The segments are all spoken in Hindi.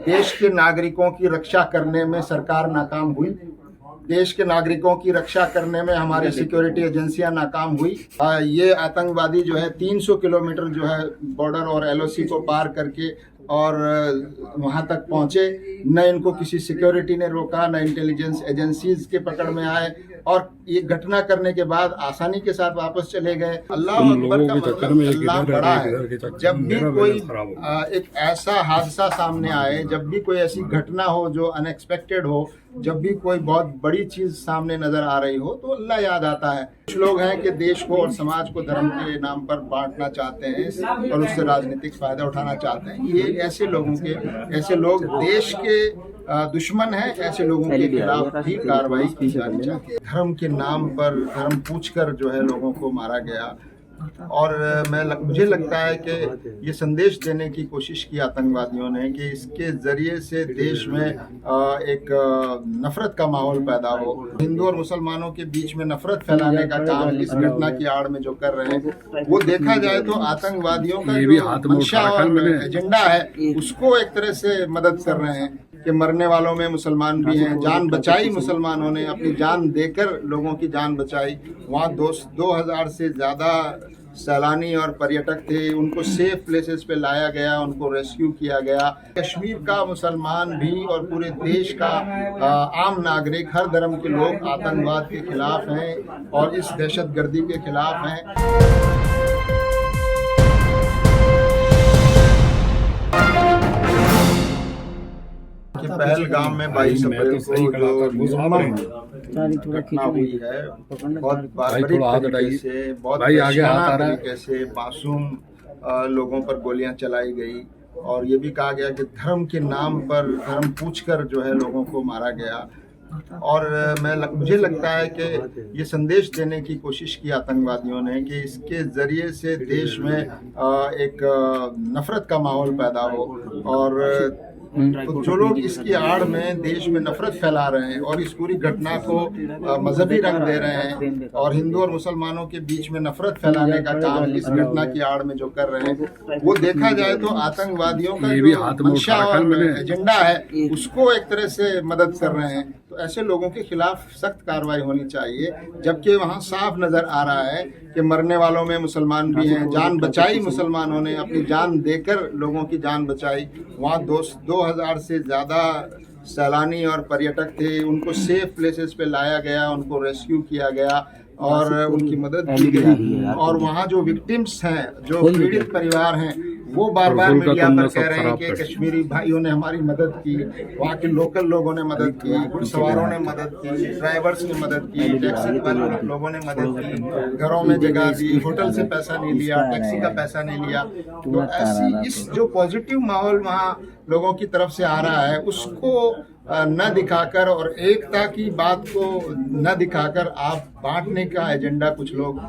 देश के नागरिकों की रक्षा करने में सरकार नाकाम हुई। देश के नागरिकों की रक्षा करने में हमारी सिक्योरिटी एजेंसियां नाकाम हुई। ये आतंकवादी जो है 300 किलोमीटर जो है बॉर्डर और एलओसी को पार करके और वहां तक पहुंचे। न इनको किसी सिक्योरिटी ने रोका, न इंटेलिजेंस एजेंसीज के पकड़ में आए, और ये घटना करने के बाद आसानी के साथ वापस चले गए। अल्लाह अकबर का मतलब अल्लाह बड़ा है। जब भी कोई एक ऐसा हादसा सामने आए, जब भी कोई ऐसी घटना हो जो अनएक्सपेक्टेड हो, जब भी कोई बहुत बड़ी चीज सामने नजर आ रही हो, तो अल्लाह याद आता है। कुछ लोग हैं कि देश को और समाज को धर्म के नाम पर बांटना चाहते हैं और उससे राजनीतिक फायदा उठाना चाहते हैं। ये ऐसे लोग देश के दुश्मन हैं। ऐसे लोगों के खिलाफ भी कार्रवाई की जानी चाहिए। धर्म के नाम पर धर्म पूछकर जो है लोगों को मारा गया, और मुझे लगता है कि ये संदेश देने की कोशिश की आतंकवादियों ने कि इसके जरिए से देश में एक नफरत का माहौल पैदा हो। हिंदू और मुसलमानों के बीच में नफरत फैलाने का काम इस घटना की आड़ में जो कर रहे हैं, वो देखा जाए तो आतंकवादियों का जो मंशा और एजेंडा है उसको एक तरह से मदद कर रहे हैं कि मरने वालों में मुसलमान भी हैं। जान बचाई, मुसलमानों ने अपनी जान देकर लोगों की जान बचाई। वहाँ 2000 से ज़्यादा सैलानी और पर्यटक थे, उनको सेफ प्लेसेस पे लाया गया, उनको रेस्क्यू किया गया। कश्मीर का मुसलमान भी और पूरे देश का आम नागरिक, हर धर्म के लोग आतंकवाद के खिलाफ हैं और इस दहशतगर्दी के खिलाफ हैं। कि पहलगाम में 22 अप्रैल को जो घटना हुई है, बहुत बारबरीक तरीके से, बहुत तरीके से मासूम लोगों पर गोलियां चलाई गई, और ये भी कहा गया कि धर्म के नाम पर धर्म पूछकर जो है लोगों को मारा गया। और मुझे लगता है कि ये संदेश देने की कोशिश की आतंकवादियों ने कि इसके ज़रिए से देश में एक नफरत का माहौल पैदा हो, और तो जो लोग इसकी आड़ में देश में नफरत फैला रहे हैं और इस पूरी घटना को मजहबी रंग दे रहे हैं और हिंदू और मुसलमानों के बीच में नफरत फैलाने का काम इस घटना की आड़ में जो कर रहे हैं, वो देखा जाए तो आतंकवादियों का जो मंशा और एजेंडा है उसको एक तरह से मदद कर रहे हैं। तो ऐसे लोगों के खिलाफ सख्त कार्रवाई होनी चाहिए, जबकि वहाँ साफ नजर आ रहा है कि मरने वालों में मुसलमान भी हैं। जान बचाई, मुसलमानों ने अपनी जान देकर लोगों की जान बचाई। वहाँ 2000 से ज़्यादा सैलानी और पर्यटक थे, उनको सेफ प्लेसेस पे लाया गया, उनको रेस्क्यू किया गया और उनकी मदद की गई। और वहाँ जो विक्टिम्स हैं, जो पीड़ित परिवार हैं, वो बार बार मीडिया पर कह रहे हैं कि कश्मीरी भाइयों ने हमारी मदद की, वहाँ के लोकल लोगों ने मदद की, घुड़सवारों ने मदद की, ड्राइवर्स ने मदद की, टैक्सी वाले लोगों ने मदद की, घरों में जगह दी, होटल से पैसा नहीं लिया, टैक्सी का पैसा नहीं लिया। तो ऐसी इस जो पॉजिटिव माहौल वहाँ लोगों की तरफ से आ रहा है, उसको न दिखाकर और एकता की बात को न दिखाकर आप बांटने का एजेंडा कुछ लोग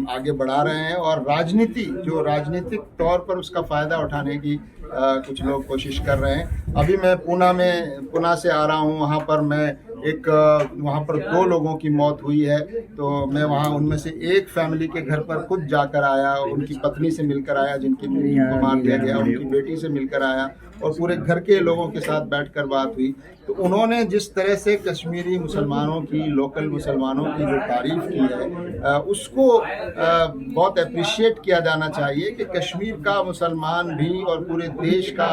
आगे बढ़ा रहे हैं, और राजनीतिक तौर पर उसका फायदा उठाने की कुछ लोग कोशिश कर रहे हैं। अभी मैं पुणे से आ रहा हूँ। वहाँ पर 2 लोगों की मौत हुई है, तो मैं वहाँ उनमें से एक फैमिली के घर पर खुद जाकर आया, उनकी पत्नी से मिलकर आया जिनकी बीवी को मार दिया गया, उनकी बेटी से मिलकर आया और पूरे घर के लोगों के साथ बैठकर बात हुई। तो उन्होंने जिस तरह से कश्मीरी मुसलमानों की, लोकल मुसलमानों की जो तारीफ की है, उसको बहुत अप्रिशिएट किया जाना चाहिए कि कश्मीर का मुसलमान भी और पूरे देश का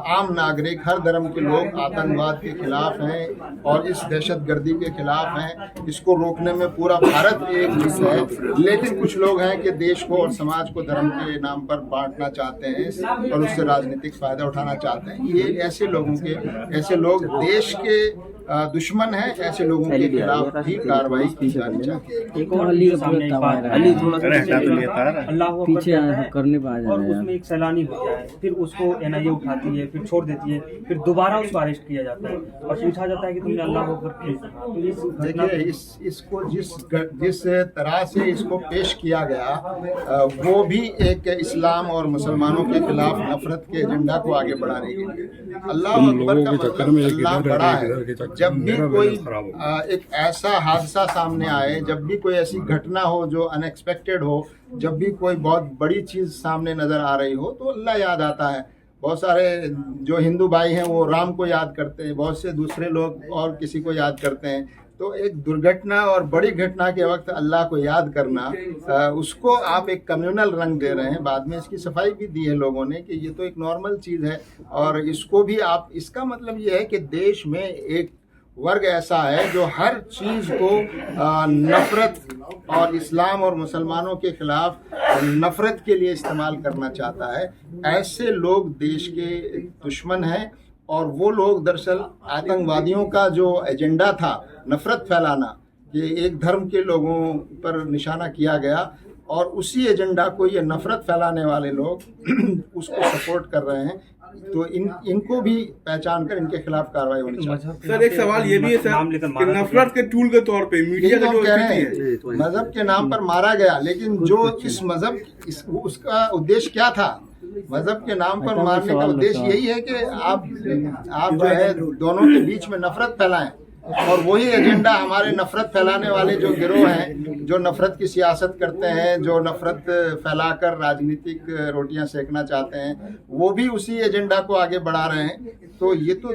आम नागरिक, हर धर्म के लोग आतंकवाद के खिलाफ हैं और इस दहशतगर्दी के खिलाफ हैं। इसको रोकने में पूरा भारत एकजुट है, लेकिन कुछ लोग हैं कि देश को और समाज को धर्म के नाम पर बांटना चाहते हैं और उससे राजनीतिक फायदा उठाना चाहते हैं। ये ऐसे लोग देश के दुश्मन हैं। ऐसे लोगों के खिलाफ भी कार्रवाई की जानी चाहिए। एक और अली थोड़ा अल्लाह पीछे करने पाया और उसमें एक सैलानी होता है, फिर उसको एनआईए उठाती है, फिर छोड़ देती है, फिर दोबारा उसको अरेस्ट किया जाता है और पूछा जाता है कि तुमने अल्लाह अकबर क्यों। तो देखिए, इसको जिस तरह से इसको पेश किया गया, वो भी एक इस्लाम और मुसलमानों के खिलाफ नफरत के एजेंडा को आगे बढ़ाने के लिए। अल्लाह अकबर का मतलब अल्लाह बड़ा है। जब भी कोई एक ऐसा हादसा सामने आए, जब भी कोई ऐसी घटना हो जो अनएक्सपेक्टेड हो, जब भी कोई बहुत बड़ी चीज़ सामने नज़र आ रही हो, तो अल्लाह याद आता है। बहुत सारे जो हिंदू भाई हैं वो राम को याद करते हैं, बहुत से दूसरे लोग और किसी को याद करते हैं। तो एक दुर्घटना और बड़ी घटना के वक्त अल्लाह को याद करना, उसको आप एक कम्युनल रंग दे रहे हैं। बाद में इसकी सफाई भी दी है लोगों ने कि ये तो एक नॉर्मल चीज़ है, और इसको भी आप, इसका मतलब ये है कि देश में एक वर्ग ऐसा है जो हर चीज़ को नफरत और इस्लाम और मुसलमानों के खिलाफ नफरत के लिए इस्तेमाल करना चाहता है। ऐसे लोग देश के दुश्मन हैं, और वो लोग दरअसल आतंकवादियों का जो एजेंडा था नफरत फैलाना, ये एक धर्म के लोगों पर निशाना किया गया, और उसी एजेंडा को ये नफरत फैलाने वाले लोग उसको सपोर्ट कर रहे हैं। तो इनको भी पहचान कर इनके खिलाफ कार्रवाई होनी चाहिए। सर एक सवाल ये भी है सर कि नफरत के टूल के तौर पे मीडिया का जो कह रहे हैं मजहब के नाम पर मारा गया, लेकिन जो इस मजहब उसका उद्देश्य क्या था? मजहब के नाम पर मारने का उद्देश्य यही है कि आप जो है दोनों के बीच में नफरत फैलाएं, और वही एजेंडा हमारे नफरत फैलाने वाले जो गिरोह हैं, जो नफरत की सियासत करते हैं, जो नफरत फैलाकर राजनीतिक रोटियां सेकना चाहते हैं, वो भी उसी एजेंडा को आगे बढ़ा रहे हैं। तो ये तो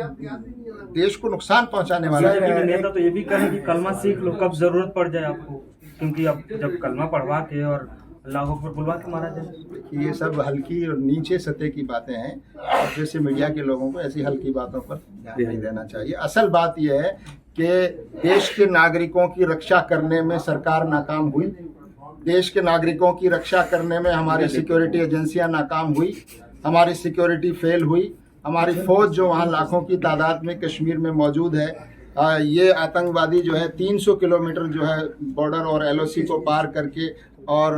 देश को नुकसान पहुंचाने वाला है। नेता तो ये भी कहें कि कलमा सीख लो, कब जरूरत पड़ जाए आपको, क्योंकि अब जब कलमा पढ़वा के और अल्लाह अकबर बुलवा के मारा जाए। ये सब हल्की और नीचे सतह की बातें हैं, और जैसे मीडिया के लोगों को ऐसी हल्की बातों पर ध्यान नहीं देना चाहिए। असल बात यह है कि देश के नागरिकों की रक्षा करने में सरकार नाकाम हुई, देश के नागरिकों की रक्षा करने में हमारी सिक्योरिटी एजेंसियां नाकाम हुई, हमारी सिक्योरिटी फेल हुई। हमारी फौज जो वहाँ लाखों की तादाद में कश्मीर में मौजूद है, ये आतंकवादी जो है 300 किलोमीटर जो है बॉर्डर और LOC को पार करके और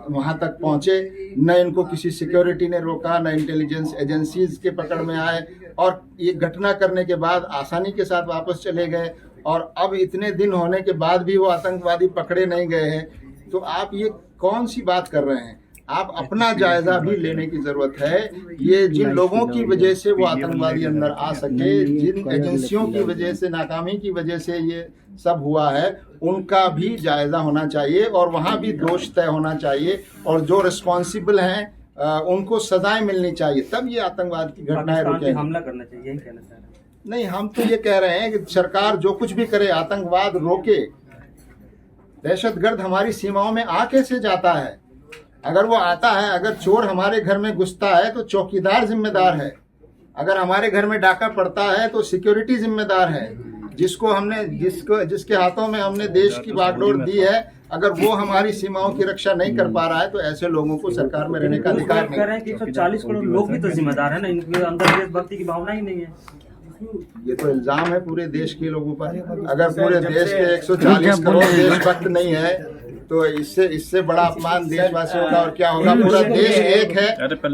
वहाँ तक पहुँचे। न इनको किसी सिक्योरिटी ने रोका, न इंटेलिजेंस एजेंसीज के पकड़ में आए, और ये घटना करने के बाद आसानी के साथ वापस चले गए, और अब इतने दिन होने के बाद भी वो आतंकवादी पकड़े नहीं गए हैं। तो आप ये कौन सी बात कर रहे हैं? आप अपना जायजा भी लेने की जरूरत है। ये जिन लोगों की वजह से वो आतंकवादी अंदर आ सके, जिन एजेंसियों की वजह से, नाकामी की वजह से ये सब हुआ है, उनका भी जायजा होना चाहिए, और वहाँ भी दोष तय होना चाहिए, और जो रिस्पॉन्सिबल हैं उनको सजाएं मिलनी चाहिए, तब ये आतंकवाद की घटनाएं रुकेंगी। हमला करना चाहिए, यही कहना चाह रहे हैं। नहीं, हम तो ये कह रहे हैं कि सरकार जो कुछ भी करे, आतंकवाद रोके। दहशतगर्द हमारी सीमाओं में आ कैसे जाता है? अगर वो आता है, अगर चोर हमारे घर में घुसता है तो चौकीदार जिम्मेदार है, अगर हमारे घर में डाका पड़ता है तो सिक्योरिटी जिम्मेदार है, जिसके हाथों में हमने देश की बागडोर दी है। अगर वो हमारी सीमाओं की रक्षा नहीं कर पा रहा है तो ऐसे लोगों को सरकार में रहने का अधिकार नहीं। कह रहे हैं कि 140 करोड़ लोग भी तो जिम्मेदार है ना, इनके अंदर देशभक्ति की भावना ही नहीं है। ये तो इल्जाम है पूरे देश के लोगों पर। अगर पूरे देश के 140 करोड़ देशभक्त नहीं है तो इससे बड़ा अपमान देशवासियों का और क्या होगा। पूरा देश एक है,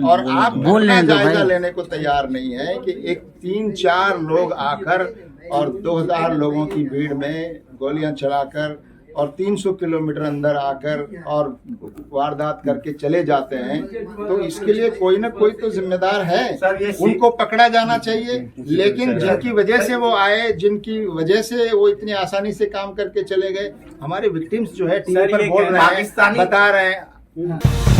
और आप अपना जायजा लेने को तैयार नहीं है कि एक 3-4 लोग आकर और 2000 लोगों की भीड़ में गोलियां चलाकर और 300 किलोमीटर अंदर आकर और वारदात करके चले जाते हैं। तो इसके लिए कोई ना कोई तो जिम्मेदार है, उनको पकड़ा जाना चाहिए। लेकिन जिनकी वजह से वो आए, जिनकी वजह से वो इतनी आसानी से काम करके चले गए, हमारे विक्टिम्स जो है टीवी पर बोल रहे हैं, बता रहे हैं।